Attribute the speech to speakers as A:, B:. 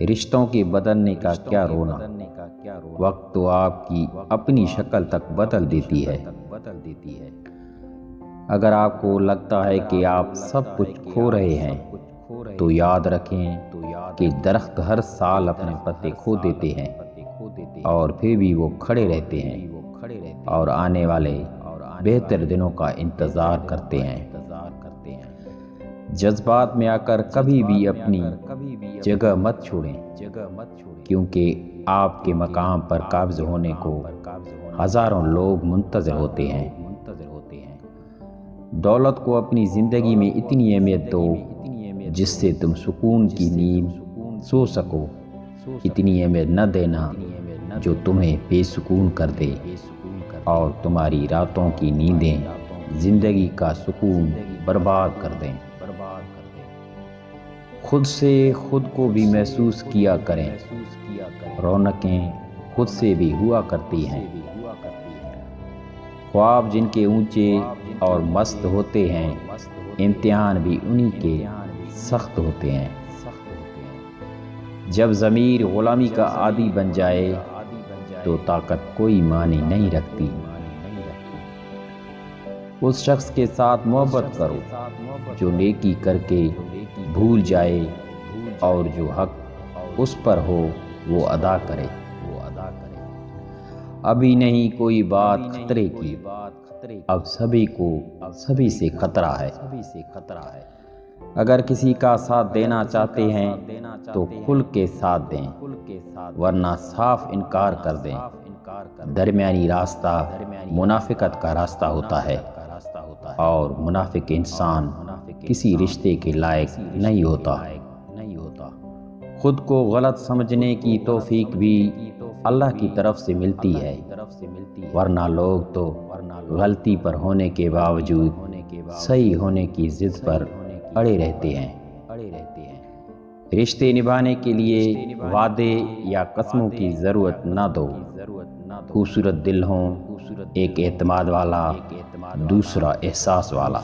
A: رشتوں کے بدلنے کا کیا رونا، وقت تو آپ کی اپنی شکل تک بدل دیتی ہے۔ اگر آپ کو لگتا ہے کہ آپ سب کچھ کھو رہے ہیں تو یاد رکھیں کہ درخت ہر سال اپنے پتے کھو دیتے ہیں اور پھر بھی وہ کھڑے رہتے ہیں اور آنے والے بہتر دنوں کا انتظار کرتے ہیں۔ جذبات میں آ کر کبھی بھی اپنی جگہ مت چھوڑیں، کیونکہ آپ کے مقام پر قابض ہونے کو ہزاروں لوگ منتظر ہوتے ہیں۔ دولت کو اپنی زندگی میں اتنی اہمیت دو جس سے تم سکون کی نیند سو سکو، اتنی اہمیت نہ دینا جو تمہیں بے سکون کر دے اور تمہاری راتوں کی نیندیں زندگی کا سکون برباد کر دیں۔ خود سے خود کو بھی محسوس کیا کریں، رونقیں خود سے بھی ہوا کرتی ہیں۔ خواب جن کے اونچے اور مست ہوتے ہیں، امتحان بھی انہی کے سخت ہوتے ہیں۔ جب ضمیر غلامی کا عادی بن جائے تو طاقت کوئی معنی نہیں رکھتی۔ اس شخص کے ساتھ محبت کرو جو نیکی کر کے بھول جائے اور جو حق اس پر ہو وہ ادا کرے۔ ابھی نہیں کوئی بات خطرے کی، اب سبھی کو سبھی سے خطرہ ہے۔ اگر کسی کا ساتھ دینا چاہتے ہیں تو کھل کے ساتھ دیں، ورنہ صاف انکار کر دیں۔ درمیانی راستہ منافقت کا راستہ ہوتا ہے اور منافق انسان کسی رشتے کے لائق نہیں ہوتا۔ خود کو غلط سمجھنے کی توفیق بھی اللہ کی طرف سے ملتی ہے، ورنہ لوگ تو غلطی پر ہونے کے باوجود صحیح ہونے کی ضد پر اڑے رہتے ہیں۔ رشتے نبھانے کے لیے وعدے یا قسموں کی ضرورت نہ دو۔ خوبصورت دل ہوں، ایک اعتماد والا، دوسرا احساس والا۔